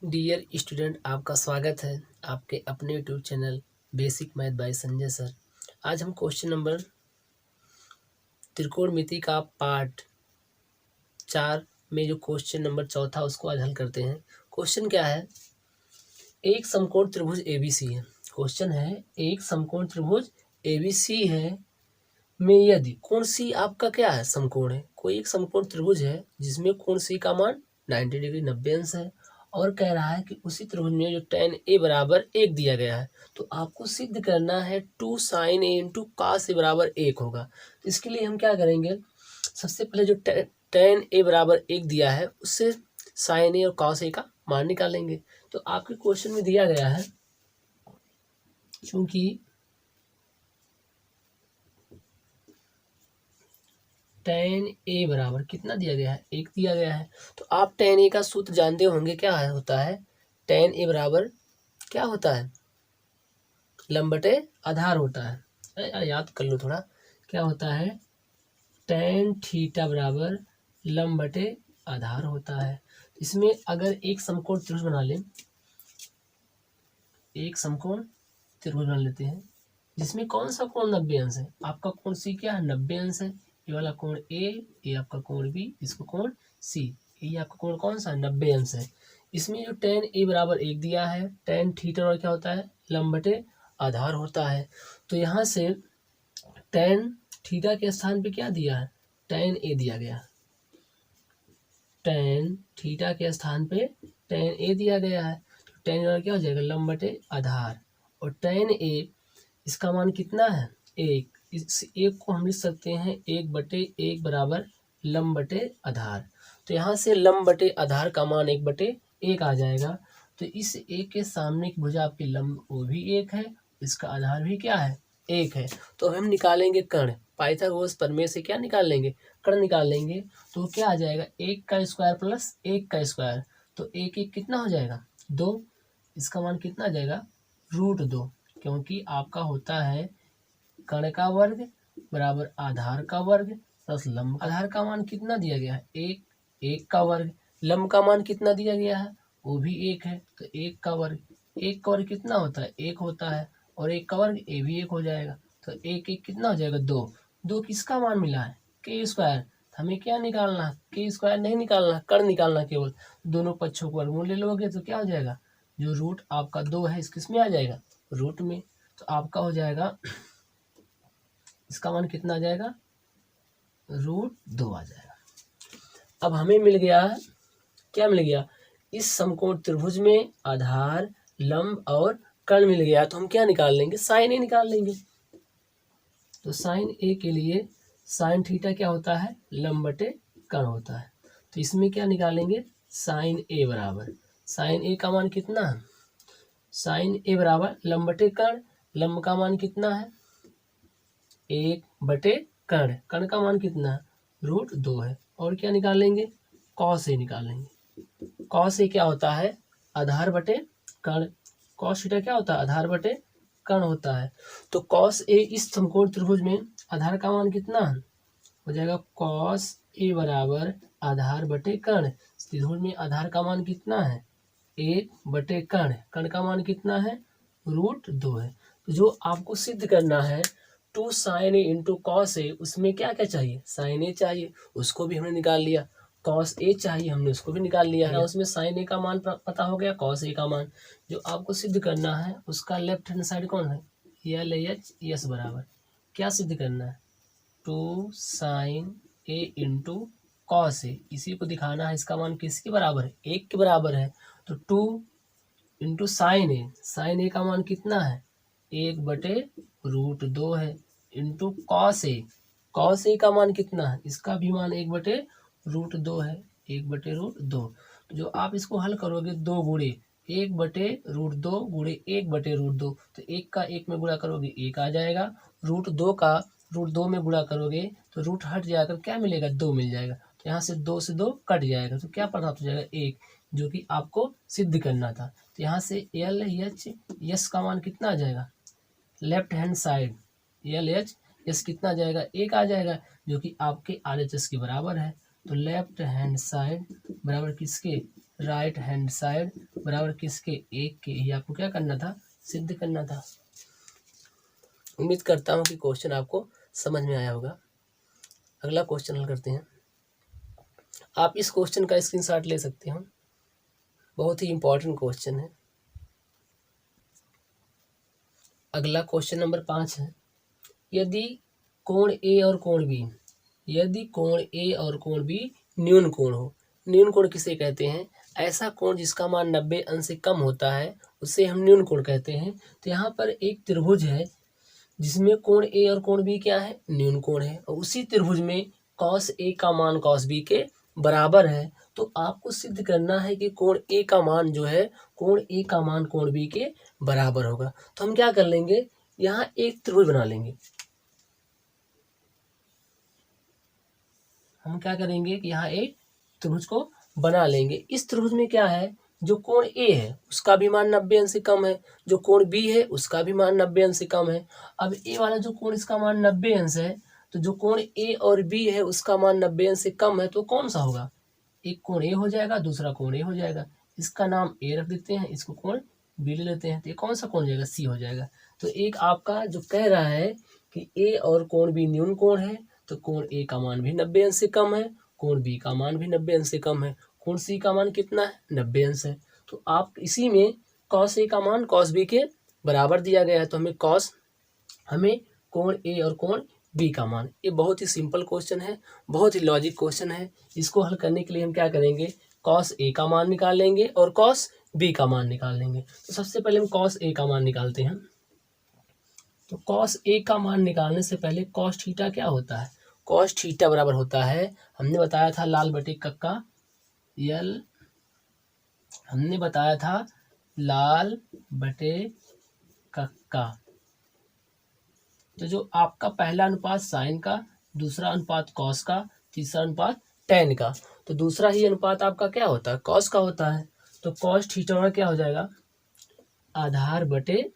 Dear student, आपका स्वागत है आपके अपने YouTube channel basic math bye Sanjay sir. आज हम क्वेश्चन नंबर त्रिकोणमिति का पार्ट 4 में जो क्वेश्चन नंबर चौथा उसको आज हल करते हैं। क्वेश्चन क्या है? एक समकोण त्रिभुज एबीसी है। क्वेश्चन है एक समकोण त्रिभुज एबीसी है में यदि कोण सी आपका क्या है? समकोण है। कोई एक समकोण त्रिभुज है जिसमें कोण सी का मान 90 डिग्री 90 अंश है और कह रहा है कि उसी त्रिभुज में जो tan a बराबर 1 दिया गया है, तो आपको सिद्ध करना है 2 sin a into cos a बराबर 1 होगा। तो इसके लिए हम क्या करेंगे? सबसे पहले जो tan a बराबर 1 दिया है उससे sin a और cos a का मान निकालेंगे। तो आपके क्वेश्चन में दिया गया है, चूंकि tan a बराबर कितना दिया गया है? 1 दिया गया है। तो आप tan a का सूत्र जानते होंगे, क्या है होता है? tan a बराबर क्या होता है? लंब बटे आधार होता है। यार याद कर लो थोड़ा, क्या होता है? tan थीटा बराबर लंब बटे आधार होता है। इसमें अगर एक समकोण त्रिभुज बना लें, एक समकोण त्रिभुज बना लेते हैं जिसमें कौन सा कोण 90 अंश है? आपका कोण सी क्या है? 90 अंश है। ये वाला कोण ए, ये आपका कोण बी, इसको कोण सी, ये आपका कोण कौन सा? 90 अंश है। इसमें जो tan ए बराबर 1 दिया है, tan थीटा और क्या होता है? लंब बटे आधार होता है। तो यहाँ से tan थीटा के स्थान पे क्या दिया है? tan ए दिया गया। tan थीटा के स्थान पे tan ए दिया गया है। तो tan और क्या हो जाएगा? लंब बटे आधार। और tan ए इसका मान कितना है? 1। इस 1 को हम लिख सकते हैं 1/1 बराबर लंब बटे आधार। तो यहाँ से लंब बटे आधार का मान 1/1 आ जाएगा। तो इस 1 के सामने की भुजा आपकी लंब वो भी 1 है, इसका आधार भी क्या है? 1 है। तो हम निकालेंगे कर्ण। पाइथागोरस प्रमेय से क्या निकाल लेंगे? कर्ण निकाल लेंगे। तो क्या आ जाएगा? 1 का स्क्वायर प्लस 1 का स्क्वायर। तो 1 कितना हो जाएगा? 2। इसका मान कितना आ जाएगा? √2, क्योंकि आपका होता है कर्ण का वर्ग बराबर आधार का वर्ग प्लस लंब। आधार का मान कितना दिया गया है? 1। 1 का वर्ग। लंब का मान कितना दिया गया है? वो भी 1 है। तो 1 का वर्ग, 1 का वर्ग कितना होता है? 1 होता है। और 1 का वर्ग ये भी 1 हो जाएगा। तो 1 1 कितना हो जाएगा? 2। 2 किसका मान मिला है? के स्क्वायर। हमें क्या निकालना है? के स्क्वायर नहीं निकालना, कर्ण निकालना केवल। दोनों पक्षों को वर्गमूल ले लोगे तो क्या हो जाएगा? जो रूट आपका 2 है इस किस में आ जाएगा? रूट में। तो आपका हो जाएगा, इसका मान कितना आ जाएगा? √2 आ जाएगा। अब हमें मिल गया, क्या मिल गया? इस समकोण त्रिभुज में आधार, लंब और कर्ण मिल गया। तो हम क्या निकाल लेंगे? साइन ए निकाल लेंगे। तो साइन ए के लिए साइन थीटा क्या होता है? लंब बटे कर्ण होता है। तो इसमें क्या निकालेंगे? साइन ए बराबर, साइन ए का मान कितना है? साइन ए बराबर लंब बटे कर्ण। लंब का मान कितना है? 1/, कर्ण, कर्ण का मान कितना है? √2 है। और क्या निकालेंगे? कॉस ए निकालेंगे। कॉस ए क्या होता है? आधार बटे कर्ण। कॉस थीटा क्या होता है? आधार बटे कर्ण होता है। तो कॉस ए इस समकोण त्रिभुज में आधार का मान कितना है? हो जाएगा कॉस ए बराबर आधार बटे कर्ण। त्रिभुज में आधार का मान कितना है? 1/, कर्ण, कर्ण का मान कितना है? √2 है। तो जो आपको सिद्ध करना है 2 sin a into cos A, उसमें क्या क्या चाहिए? sin a चाहिए, उसको भी हमने निकाल लिया। cos a चाहिए, हमने उसको भी निकाल लिया है। उसमें sin a का मान पता हो गया, cos a का मान। जो आपको सिद्ध करना है उसका लेफ्ट हैंड साइड कौन है? LHS बराबर क्या सिद्ध करना है? 2 sin a into cos A, इसी को दिखाना है। इसका मान किसके बराबर है? 1 के बराबर है। तो 2 इंटू साइन ए, साइन ए का मान कितना है? 1/√2 है। Into cos A, cos A का मान कितना है? इसका भी मान 1/√2 है। 1/√2। तो जो आप इसको हल करोगे 2 गुणे 1/√2 गुणे 1/√2, तो 1 का 1 में गुणा करोगे 1 आ जाएगा। √2 का √2 में गुणा करोगे तो रूट हट जाकर क्या मिलेगा? 2 मिल जाएगा। तो यहाँ से 2 से 2 कट जाएगा, तो क्या प्राप्त हो जाएगा? 1, जो कि आपको सिद्ध करना था। तो यहाँ से LHS का मान कितना आ जाएगा? लेफ्ट हैंड साइड LHS कितना आ जाएगा? 1 आ जाएगा, जो कि आपके RHS के बराबर है। तो लेफ्ट हैंड साइड बराबर किसके? राइट हैंड साइड बराबर किसके, 1 के। ये आपको क्या करना था, सिद्ध करना था। उम्मीद करता हूँ कि क्वेश्चन आपको समझ में आया होगा। अगला क्वेश्चन हल करते हैं। आप इस क्वेश्चन का स्क्रीनशॉट ले सकते हो, बहुत ही इंपॉर्टेंट क्वेश्चन है। अगला क्वेश्चन नंबर 5 है, यदि कोण ए और कोण बी, यदि कोण ए और कोण बी न्यून कोण हो। न्यून कोण किसे कहते हैं, ऐसा कोण जिसका मान 90 अंश से कम होता है उसे हम न्यून कोण कहते हैं। तो यहाँ पर एक त्रिभुज है जिसमें कोण ए और कोण बी क्या है, न्यून कोण है, और उसी त्रिभुज में कॉस ए का मान कॉस बी के बराबर है। तो आपको सिद्ध करना है कि कोण ए का मान जो है, कोण ए का मान कोण बी के बराबर होगा। तो हम क्या कर लेंगे, यहाँ एक त्रिभुज बना लेंगे। हम क्या करेंगे कि यहाँ एक त्रिभुज को बना लेंगे। इस त्रिभुज में क्या है, जो कोण ए है उसका भी मान 90 अंश से कम है, जो कोण बी है उसका भी मान 90 अंश से कम है। अब ए वाला जो कोण इसका मान 90 अंश है, तो जो कोण ए और बी है उसका मान 90 अंश से कम है, तो कौन सा होगा, एक कोण ए हो जाएगा, दूसरा कोण ए हो जाएगा। इसका नाम ए रख देते हैं, इसको कोण बी ले लेते हैं, तो ये कौन सा कोण हो जाएगा, सी हो जाएगा। तो एक आपका जो कह रहा है कि ए और कोण बी न्यून कोण है, तो कोण ए का मान भी 90 अंश से कम है, कोण बी का मान भी 90 अंश से कम है, कोण सी का मान कितना है, 90 अंश है। तो आप इसी में कॉस ए का मान कॉस बी के बराबर दिया गया है, तो हमें कोण ए और कोण बी का मान, ये बहुत ही सिंपल क्वेश्चन है, बहुत ही लॉजिक क्वेश्चन है। इसको हल करने के लिए हम क्या करेंगे, कॉस ए का मान निकाल लेंगे और कॉस बी का मान निकाल लेंगे। तो सबसे पहले हम कॉस ए का मान निकालते हैं। तो कॉस ए का मान निकालने से पहले कॉस थीटा क्या होता है, कॉस थीटा बराबर होता है, हमने बताया था लाल बटे कक्का यल, हमने बताया था लाल बटे कक्का। तो जो आपका पहला अनुपात साइन का, दूसरा अनुपात कॉस का, तीसरा अनुपात टेन का, तो दूसरा ही अनुपात आपका क्या होता है, कॉस का होता है। तो कॉस थीटा क्या हो जाएगा, आधार बटे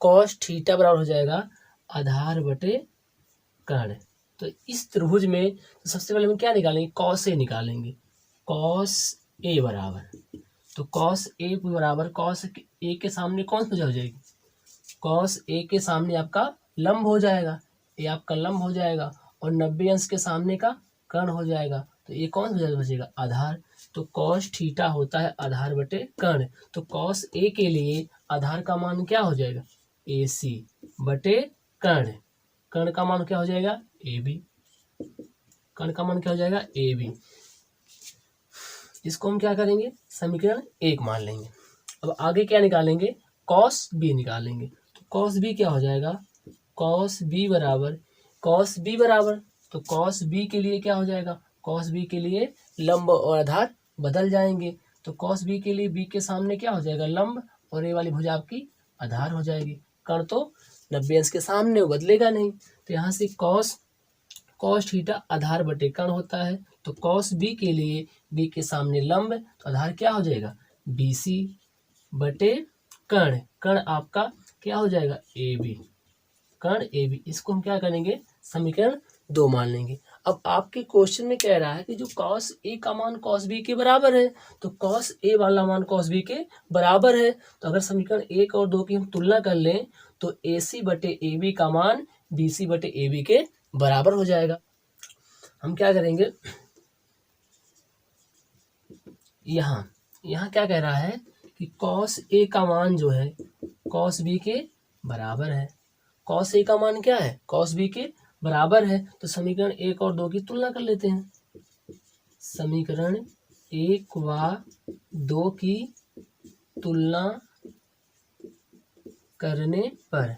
कॉस थीटा बराबर हो जाएगा आधार बटे कर्ण। तो इस त्रिभुज में तो सबसे पहले हम क्या निकालेंगे, कॉस ए निकालेंगे। कॉस ए बराबर, तो कॉस ए बराबर कॉस ए के सामने कौन सी भुजा हो जाएगी, कॉस ए के सामने आपका लंब हो जाएगा, ये आपका लंब हो जाएगा, और 90 अंश के सामने का कर्ण हो जाएगा, तो ये कौन सा बचेगा, आधार। तो कॉस थीटा होता है आधार बटे कर्ण। तो कॉस ए के लिए आधार का मान क्या हो जाएगा, ए सी बटे कर्ण, कर्ण का मान क्या हो जाएगा, ए बी, कर्ण का मान क्या हो जाएगा, ए बी। इसको हम क्या करेंगे, समीकरण 1 मान लेंगे। अब आगे क्या निकालेंगे, कॉस बी निकालेंगे। तो कॉस बी क्या हो जाएगा, कॉस बी बराबर तो कॉस बी के लिए क्या हो जाएगा, कॉस बी के लिए लंब और आधार बदल जाएंगे। तो कॉस बी के लिए बी के सामने क्या हो जाएगा, लंब, और ये वाली भुजा आपकी आधार हो जाएगी। कर्ण तो 90 अंश के सामने, वो बदलेगा नहीं। तो यहाँ से कॉस थीटा आधार बटे कर्ण होता है। तो कॉस बी के लिए बी के सामने लंब, तो आधार क्या हो जाएगा, बी सी बटे कर्ण, कर्ण आपका क्या हो जाएगा, A B, Karna A B. इसको हम क्या करेंगे, समीकरण 2 मान लेंगे। अब आपके क्वेश्चन में कह रहा है कि जो कॉस ए का मान कॉस बी के बराबर है, तो कॉस ए वाला मान कॉस बी के बराबर है। तो अगर समीकरण 1 और 2 की हम तुलना कर लें, तो ए सी बटे ए बी का मान बी सी बटे ए बी के बराबर हो जाएगा। हम क्या करेंगे, यहाँ क्या कह रहा है कि कॉस ए का मान जो है कॉस बी के बराबर है। कॉस ए का मान क्या है, कॉस बी के बराबर है। तो समीकरण 1 और 2 की तुलना कर लेते हैं। समीकरण 1 व 2 की तुलना करने पर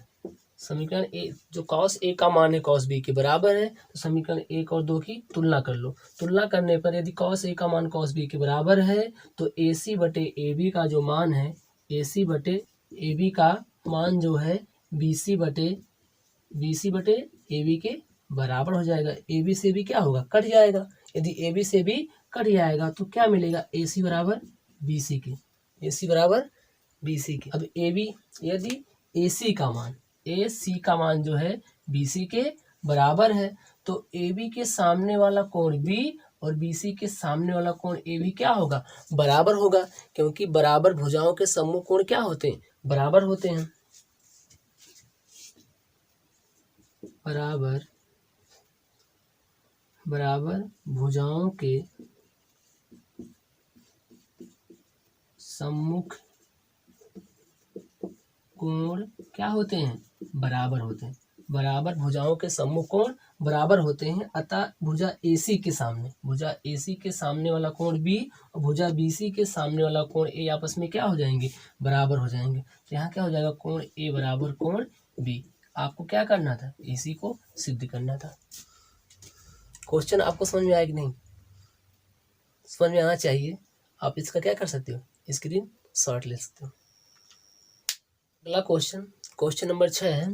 समीकरण ए, जो कॉस ए का मान है कॉस बी के बराबर है, तो समीकरण 1 और 2 की तुलना कर लो। तुलना करने पर यदि कॉस ए का मान कॉस बी के बराबर है, तो ए सी बटे ए बी का जो मान है, ए सी बटे ए बी का मान जो है बी सी बटे ए बी के बराबर हो जाएगा। ए बी से भी क्या होगा, कट जाएगा। यदि ए बी से भी कट जाएगा तो क्या मिलेगा, ए सी बराबर बी सी के, ए सी बराबर बी सी के। अब ए बी, यदि ए सी का मान जो है बी सी के बराबर है, तो ए बी के सामने वाला कोण बी और BC के सामने वाला कोण ए भी क्या होगा, बराबर होगा, क्योंकि बराबर भुजाओं के सम्मुख कोण क्या होते हैं, बराबर होते हैं। बराबर भुजाओं के सम्मुख कोण क्या होते हैं, बराबर होते हैं। बराबर भुजाओं के सम्मुख कोण बराबर होते हैं, अतः भुजा AC के सामने वाला कोण B और भुजा BC के सामने वाला कोण A आपस में क्या हो जाएंगे, बराबर हो जाएंगे। तो यहाँ क्या हो जाएगा, कोण A बराबर कोण B। आपको क्या करना था, AC को सिद्ध करना था। क्वेश्चन आपको समझ में आया कि नहीं, समझ में आना चाहिए। आप इसका क्या कर सकते हो, स्क्रीन शॉट ले सकते हो। अगला क्वेश्चन नंबर 6 है।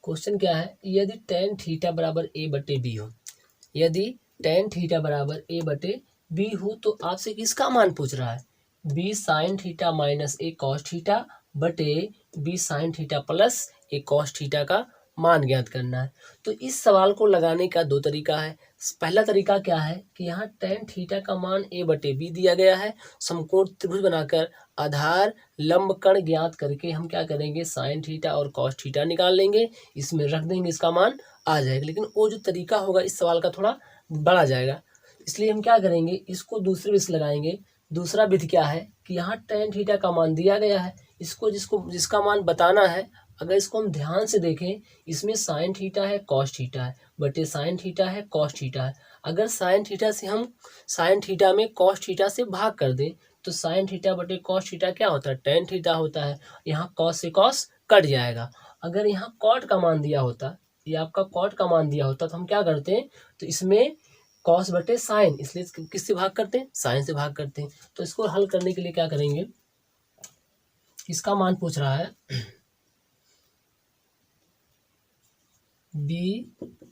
क्वेश्चन क्या है, यदि tan थीटा बराबर A/B हो, यदि tan थीटा बराबर A/B हो तो आपसे किसका मान पूछ रहा है, B sin theta minus A cos theta बटे B sin theta plus A cos theta का मान ज्ञात करना है। तो इस सवाल को लगाने का दो तरीका है। पहला तरीका क्या है कि यहाँ tan थीटा का मान A/B दिया गया है, समकोण त्रिभुज बनाकर आधार लंब कण ज्ञात करके हम क्या करेंगे, साइन थीटा और कॉस थीटा निकाल लेंगे, इसमें रख देंगे, इसका मान आ जाएगा। लेकिन वो जो तरीका होगा इस सवाल का थोड़ा बड़ा जाएगा, इसलिए हम क्या करेंगे, इसको दूसरे विधि से लगाएंगे। दूसरा विधि क्या है कि यहाँ tan थीटा का मान दिया गया है, जिसका मान बताना है। अगर इसको हम ध्यान से देखें, इसमें साइन थीटा है कॉस थीटा है बटे साइन थीटा है कॉस थीटा है। अगर साइन थीटा से हम साइन थीटा में कॉस थीटा से भाग कर दें तो साइन थीटा बटे कॉस थीटा क्या होता है, tan थीटा होता है। यहाँ कॉस से कॉस कट जाएगा। अगर यहाँ कॉट का मान दिया होता, ये आपका कॉट का मान दिया होता, तो हम क्या करते हैं, तो इसमें कॉस बटे साइन, इसलिए किससे भाग करते हैं, साइन से भाग करते हैं। तो इसको हल करने के लिए क्या करेंगे, इसका मान पूछ रहा है B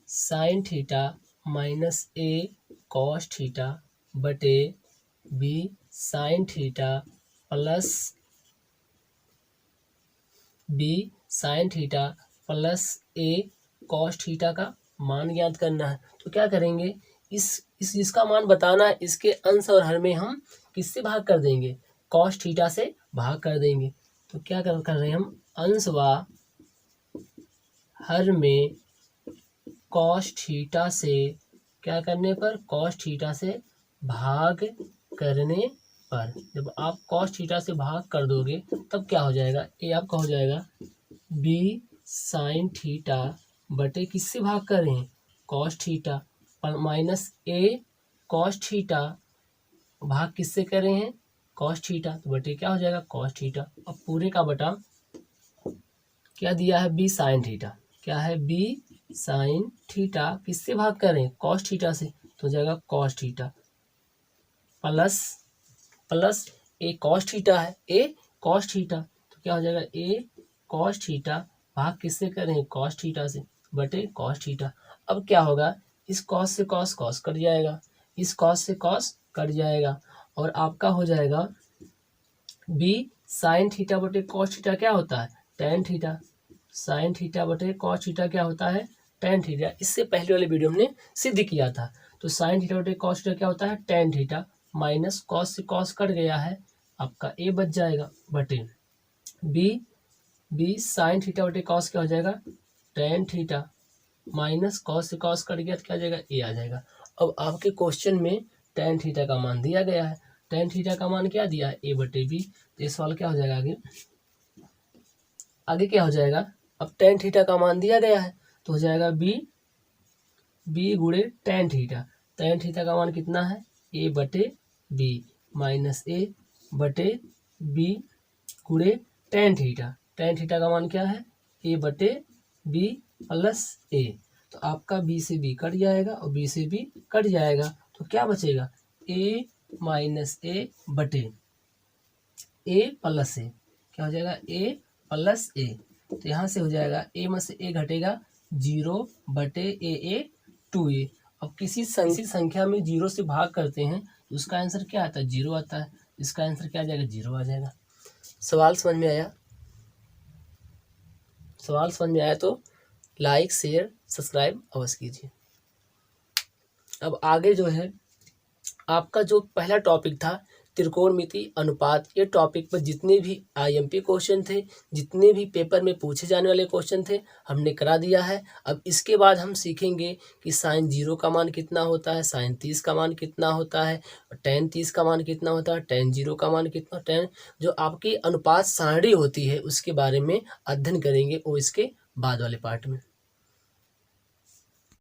sine theta minus A cos theta बटे B sine theta plus A cos theta का मान ज्ञात करना है। तो क्या करेंगे, इस जिसका मान बताना है, इसके अंश और हर में हम किससे भाग कर देंगे, कॉस थीटा से भाग कर देंगे। तो क्या कर रहे हैं हम, अंश व हर में कॉस थीटा से क्या करने पर, कॉस थीटा से भाग करने पर, जब आप कॉस थीटा से भाग कर दोगे तब क्या हो जाएगा, ये आपका हो जाएगा B साइन थीटा बटे किससे भाग कर रहे हैं, cos theta minus A cos theta, भाग किससे कर रहे हैं, कॉस थीटा, तो बटे क्या हो जाएगा, कॉस थीटा। अब पूरे का बटा क्या दिया है, B साइन थीटा, क्या है, B साइन थीटा किससे भाग करें, कॉस थीटा से, तो हो जाएगा cos theta plus A cos theta है, A कॉस थीटा, तो क्या हो जाएगा, A कॉस थीटा भाग किससे करें, कॉस थीटा से, बटे कॉस थीटा। अब क्या होगा, इस कॉस से कॉस कॉस कट जाएगा, इस कॉस से कॉस कट जाएगा, और आपका हो जाएगा B साइन थीटा बटे कॉस थीटा क्या होता है, tan थीटा, साइन थीटा बटे कॉस थीटा क्या होता है, tan थीटा। इससे पहले वाले वीडियो हमने सिद्ध किया था। तो साइन थीटा बटे कॉस थीटा क्या होता है, tan थीटा, माइनस कॉस से कॉस कट गया है, आपका A बच जाएगा, बटे B साइन थीटा बटे कॉस क्या हो जाएगा, tan थीटा, माइनस कॉस से कॉस कट गया तो क्या आ जाएगा, A आ जाएगा। अब आपके क्वेश्चन में tan थीटा का मान दिया गया है, tan थीटा का मान क्या दिया है, A/B। तो ये सवाल क्या हो जाएगा, आगे क्या हो जाएगा, अब tan थीटा का मान दिया गया है तो हो जाएगा B गुणे tan थीटा, tan थीटा का मान कितना है, A/B माइनस A बटे B गुणे tan थीटा, tan थीटा का मान क्या है, A/B प्लस A। तो आपका B से B कट जाएगा और B से B कट जाएगा, तो क्या बचेगा, A माइनस A बटे A प्लस A, क्या हो जाएगा, A प्लस A। तो यहाँ से हो जाएगा A में से A घटेगा 0 बटे A 2A। अब किसी संख्या में 0 से भाग करते हैं तो उसका आंसर क्या आता है, 0 आता है, इसका आंसर क्या आ जाएगा, 0 आ जाएगा। सवाल समझ में आया, सवाल समझ में आया तो लाइक शेयर सब्सक्राइब अवश्य कीजिए। अब आगे जो है आपका जो पहला टॉपिक था त्रिकोणमिति अनुपात, ये टॉपिक पर जितने भी आईएमपी क्वेश्चन थे, जितने भी पेपर में पूछे जाने वाले क्वेश्चन थे, हमने करा दिया है। अब इसके बाद हम सीखेंगे कि साइन 0 का मान कितना होता है, साइन 30 का मान कितना होता है, टेन 30 का मान कितना होता है, टेन 0 का मान कितना, टेन जो आपकी अनुपात सारणी होती है उसके बारे में अध्ययन करेंगे वो इसके बाद वाले पार्ट में।